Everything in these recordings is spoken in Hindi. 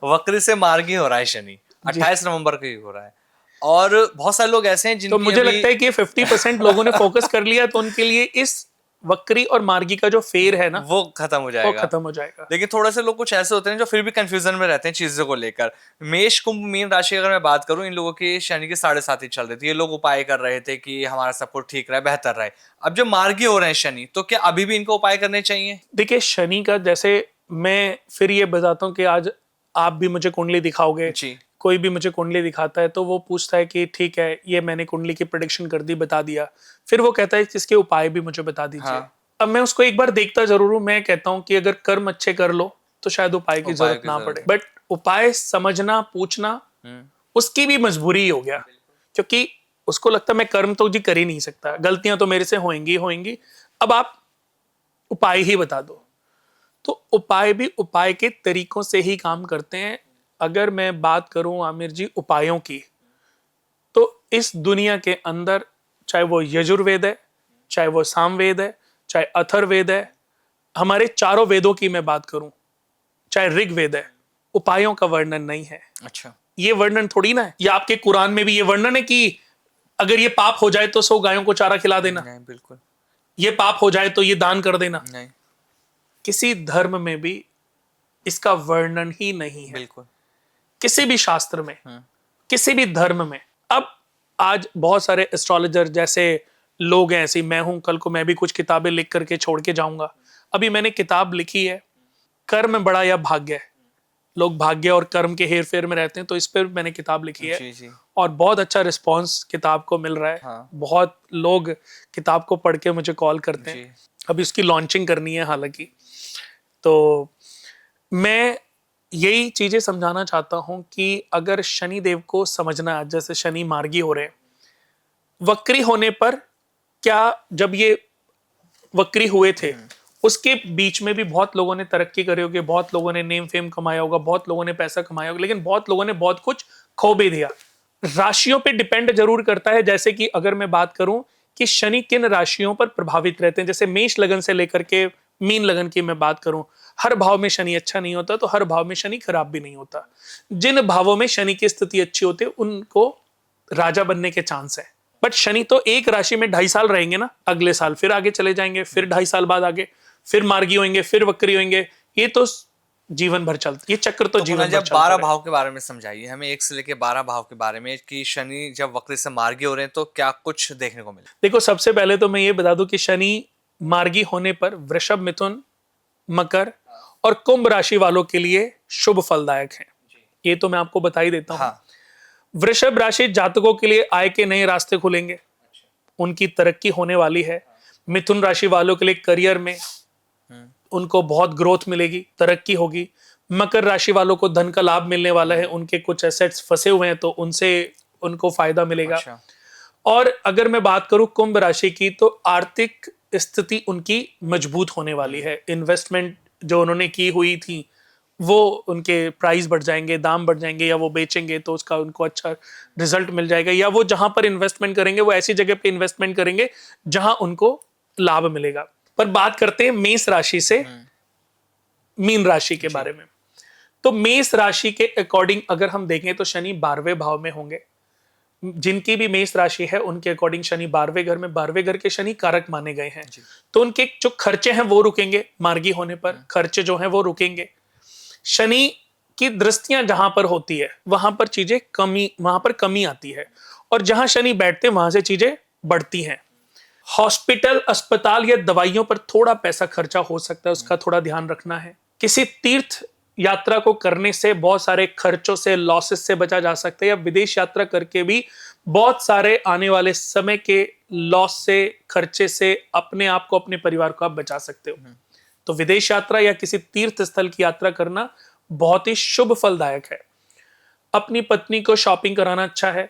वक्री से मार्गी हो रहा है शनि, जी। 28 नवंबर को ही हो रहा है। और बहुत सारे लोग ऐसे हैं तो जिनकी मुझे अभी लगता है कि 50% लोगों ने फोकस कर लिया, तो उनके लिए इस वक्री और मार्गी का जो फेर है ना, वो खत्म हो वो जाएगा। खत्म हो जाएगा। लेकिन थोड़े से लोग कुछ ऐसे होते हैं जो फिर भी कंफ्यूजन में रहते हैं चीजों को लेकर। मेष कुंभ मीन राशि अगर मैं बात करूं, इन लोगों की शनि की 7.5 ही चल रही थी। ये लोग उपाय कर रहे थे कि हमारा सब कुछ ठीक रहे, बेहतर रहे। अब जो मार्गी हो रहे हैं शनि, तो क्या अभी भी इनको उपाय करने चाहिए? देखिए, शनि का जैसे मैं फिर ये बताता हूँ कि आज आप भी मुझे कुंडली दिखाओगे, जी। कोई भी मुझे कुंडली दिखाता है तो वो पूछता है कि ठीक है, ये मैंने कुंडली की प्रेडिक्शन कर दी, बता दिया। फिर वो कहता है कि इसके उपाय भी मुझे बता दीजिए। हाँ। अब मैं उसको एक बार देखता जरूर हूं। मैं कहता हूं कि अगर कर्म अच्छे कर लो तो शायद उपाय की उपाय जरूरत की ना जरूरत पड़े, है। बट उपाय समझना, पूछना हम्म। उसकी भी मजबूरी ही हो गया। क्योंकि उसको लगता है मैं कर्म तो जी कर ही नहीं सकता, गलतियां तो मेरे से होंगी ही होंगी, अब आप उपाय ही बता दो। तो उपाय भी उपाय के तरीकों से ही काम करते हैं। अगर मैं बात करूं आमिर जी उपायों की, तो इस दुनिया के अंदर चाहे वो यजुर्वेद है, चाहे वो सामवेद है, चाहे अथर्ववेद है, हमारे चारों वेदों की मैं बात करूं, चाहे ऋग्वेद है, उपायों का वर्णन नहीं है। अच्छा। ये वर्णन थोड़ी ना है। या आपके कुरान में भी ये वर्णन है कि अगर ये पाप हो जाए तो 100 गायों को चारा खिला देना, नहीं, बिल्कुल ये पाप हो जाए तो ये दान कर देना। नहीं। किसी धर्म में भी इसका वर्णन ही नहीं है, बिल्कुल। किसी भी शास्त्र में, हम्म। किसी भी धर्म में। अब आज बहुत सारे एस्ट्रोलॉजर जैसे लोग हैं, ऐसे मैं हूं, कल को मैं भी कुछ किताबें लिख करके छोड़ के जाऊंगा। अभी मैंने किताब लिखी है, कर्म बड़ा या भाग्य है। लोग भाग्य और कर्म के हेर फेर में रहते हैं, तो इस पर मैंने किताब लिखी है। जी जी। और बहुत अच्छा रिस्पांस किताब को मिल रहा है। हाँ। बहुत लोग किताब को पढ़ के मुझे कॉल करते हैं। जी। अभी उसकी लॉन्चिंग करनी है हालांकि। तो मैं यही चीजें समझाना चाहता हूं कि अगर शनि देव को समझना है, जैसे शनि मार्गी हो रहे हैं, वक्री होने पर क्या, जब ये वक्री हुए थे उसके बीच में भी बहुत लोगों ने तरक्की करी होगी, बहुत लोगों ने नेम फेम कमाया होगा, बहुत लोगों ने पैसा कमाया होगा, लेकिन बहुत लोगों ने बहुत कुछ खो भी दिया। राशियों पे डिपेंड जरूर करता है। जैसे कि अगर मैं बात करूं कि शनि किन राशियों पर प्रभावित रहते हैं, जैसे मेष लगन से लेकर के मीन लगन की मैं बात करूं, हर भाव में शनि अच्छा नहीं होता, तो हर भाव में शनि खराब भी नहीं होता। जिन भावों में शनि की स्थिति अच्छी होती है उनको राजा बनने के चांस है। बट शनि तो एक राशि में 2.5 साल रहेंगे ना, अगले साल फिर आगे चले जाएंगे, फिर 2.5 साल बाद आगे फिर मार्गी होंगे, फिर वक्री होंगे। ये तो जीवन भर चलता, ये चक्र तो तो पुनः जीवन भर जब चलता 12 रहेगा। भाव के बारे में समझाइए हमें, 1 से लेके 12 भाव के बारे में, कि शनि जब वक्री से मार्गी हो रहे हैं तो क्या कुछ देखने को मिले? देखो, सबसे पहले तो मैं ये बता दूं कि शनि मार्गी होने पर वृषभ, मिथुन, मकर और कुंभ राशि वालों के लिए शुभ फलदायक है। ये तो मैं आपको बता ही देता हूं। हाँ। वृषभ राशि जातकों के लिए आय के नए रास्ते खुलेंगे, उनकी तरक्की होने वाली है। मिथुन राशि वालों के लिए करियर में उनको बहुत ग्रोथ मिलेगी, तरक्की होगी। मकर राशि वालों को धन का लाभ मिलने वाला है, उनके कुछ एसेट्स फंसे हुए हैं तो उनसे उनको फायदा मिलेगा। अच्छा। और अगर मैं बात करूं कुंभ राशि की, तो आर्थिक स्थिति उनकी मजबूत होने वाली है। इन्वेस्टमेंट जो उन्होंने की हुई थी वो उनके प्राइस बढ़ जाएंगे, दाम बढ़ जाएंगे, या वो बेचेंगे तो उसका उनको अच्छा रिजल्ट मिल जाएगा, या वो जहां पर इन्वेस्टमेंट करेंगे वो ऐसी जगह पे इन्वेस्टमेंट करेंगे जहां उनको लाभ मिलेगा। पर बात करते हैं मेष राशि से मीन राशि के जी। बारे में। तो मेष राशि के अकॉर्डिंग अगर हम देखें तो शनि 12वें भाव में होंगे। जिनकी भी मेष राशि है उनके अकॉर्डिंग शनि 12वें घर में, 12वें घर के शनि कारक माने गए हैं। जी। तो उनके जो खर्चे हैं वो रुकेंगे, मार्गी होने पर खर्चे जो हैं वो रुकेंगे। शनि की दृष्टियां जहां पर होती है वहां पर चीजें कमी, वहां पर कमी आती है, और जहां शनि बैठते वहां से चीजें बढ़ती हैं। हॉस्पिटल, अस्पताल या दवाइयों पर थोड़ा पैसा खर्चा हो सकता है, उसका थोड़ा ध्यान रखना है। किसी तीर्थ यात्रा को करने से बहुत सारे खर्चों से, लॉसेस से बचा जा सकता है, या विदेश यात्रा करके भी बहुत सारे आने वाले समय के लॉस से, खर्चे से अपने आप को, अपने परिवार को आप बचा सकते हो। तो विदेश यात्रा या किसी तीर्थ स्थल की यात्रा करना बहुत ही शुभ फलदायक है। अपनी पत्नी को शॉपिंग कराना अच्छा है।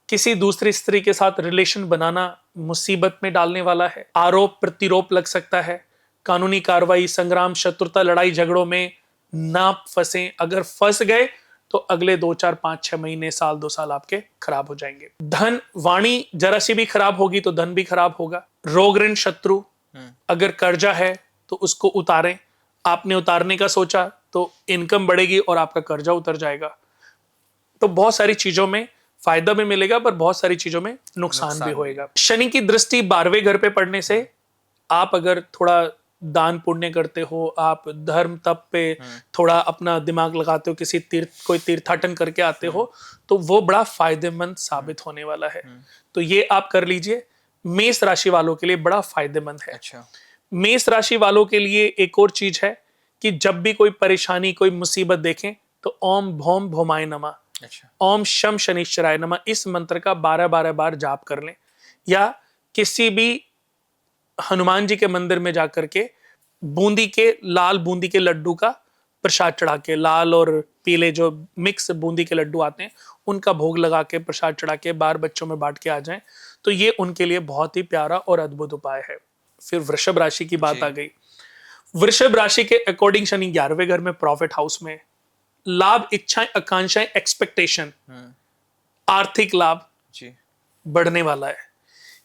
किसी दूसरी स्त्री के साथ रिलेशन बनाना मुसीबत में डालने वाला है। आरोप प्रतिरोप लग सकता है। कानूनी कार्रवाई, संग्राम, शत्रुता, लड़ाई झगड़ों में ना फंसे। अगर फंस गए तो अगले 2 4 5 6 महीने, साल 2 साल आपके खराब हो जाएंगे। धन, वाणी जरा सी भी खराब होगी तो धन भी खराब होगा। रोग, ऋण, शत्रु, अगर कर्जा है तो उसको उतारें। आपने उतारने का सोचा तो इनकम बढ़ेगी और आपका कर्जा उतर जाएगा। तो बहुत सारी चीजों में फायदा भी मिलेगा पर बहुत सारी चीजों में नुकसान भी नुकसान भी। होएगा। शनि की दृष्टि 12वें घर पे पड़ने से आप अगर थोड़ा दान पुण्य करते हो, आप धर्म तप पे थोड़ा अपना दिमाग लगाते हो, किसी कोई तीर्थाटन करके आते हो, तो वो बड़ा फायदेमंद साबित होने वाला है। तो ये आप कर लीजिए। मेष राशि वालों के लिए बड़ा फायदेमंद है। अच्छा। मेष राशि वालों के लिए एक और चीज है कि जब भी कोई परेशानी, कोई मुसीबत देखें तो ओम भौम भौमाय नमः, अच्छा। ओम शम शनिश्चराय नमः, इस मंत्र का 12-12 बार जाप कर लें, या किसी भी हनुमान जी के मंदिर में जाकर के लाल बूंदी के लड्डू का प्रसाद चढ़ा के, लाल और पीले जो मिक्स बूंदी के लड्डू आते हैं उनका भोग लगा के, प्रसाद चढ़ा के बार बच्चों में बांट के आ जाएं, तो ये उनके लिए बहुत ही प्यारा और अद्भुत उपाय है। फिर वृषभ राशि की बात आ गई। वृषभ राशि के अकॉर्डिंग शनि 11वें घर में प्रॉफिट हाउस में, लाभ, इच्छाएं, आकांक्षाएं, एक्सपेक्टेशन, आर्थिक लाभ जी। बढ़ने वाला है।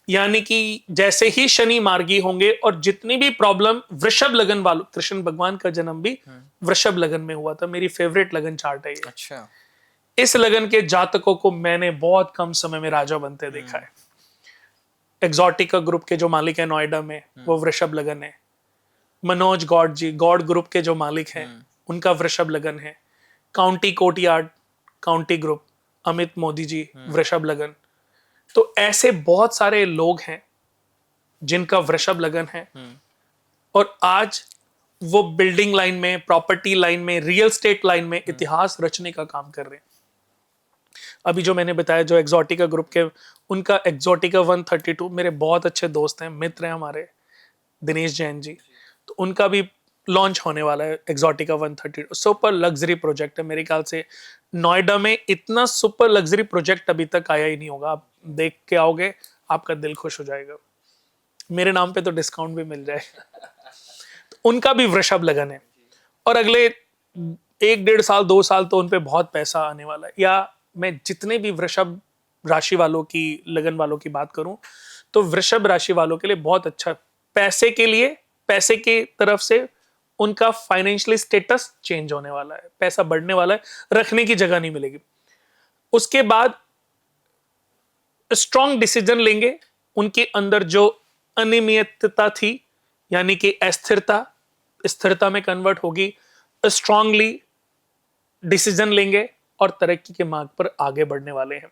यानी कि जैसे ही शनि मार्गी होंगे और जितनी भी प्रॉब्लम वृषभ लगन वालों, कृष्ण भगवान का जन्म भी वृषभ लगन में हुआ था, मेरी फेवरेट लगन चार्ट है ये। अच्छा। इस लगन के जातकों को मैंने बहुत कम समय में राजा बनते देखा है। एग्जॉटिका ग्रुप के जो मालिक है नोएडा में, वो वृषभ लगन है। मनोज गौड जी, गौड ग्रुप के जो मालिक हैं, उनका वृषभ लगन है। County courtyard county group, Amit Modi ji, वृषभ लगन। तो ऐसे बहुत सारे लोग हैं जिनका वृषभ लगन है और आज वो बिल्डिंग लाइन में, प्रॉपर्टी लाइन में, रियल स्टेट लाइन में इतिहास रचने का काम कर रहे हैं। अभी जो मैंने बताया जो एग्जॉटिका ग्रुप के, उनका एग्जॉटिका 132, मेरे बहुत अच्छे दोस्त हैं, मित्र हैं हमारे, दिनेश जैन जी, तो उनका भी लॉन्च होने वाला है एग्जॉटिका 132। सुपर लग्जरी प्रोजेक्ट है। मेरे ख्याल से नोएडा में इतना सुपर लग्जरी प्रोजेक्ट अभी तक आया ही नहीं होगा। आप देख के आओगे, आपका दिल खुश हो जाएगा। मेरे नाम पे तो डिस्काउंट भी मिल जाएगा। तो उनका भी वृषभ लगन है और अगले 1-1.5 साल, 2 साल तो उनपे बहुत पैसा आने वाला है। या मैं जितने भी वृषभ राशि वालों की, लगन वालों की बात करूं, तो वृषभ राशि वालों के लिए बहुत अच्छा, पैसे के लिए, पैसे के तरफ से उनका फाइनेंशियली स्टेटस चेंज होने वाला है, पैसा बढ़ने वाला है, रखने की जगह नहीं मिलेगी। उसके बाद स्ट्रॉन्ग डिसीजन लेंगे। उनके अंदर जो अनियमितता थी, यानी कि अस्थिरता, स्थिरता में कन्वर्ट होगी। स्ट्रांगली डिसीजन लेंगे और तरक्की के मार्ग पर आगे बढ़ने वाले हैं।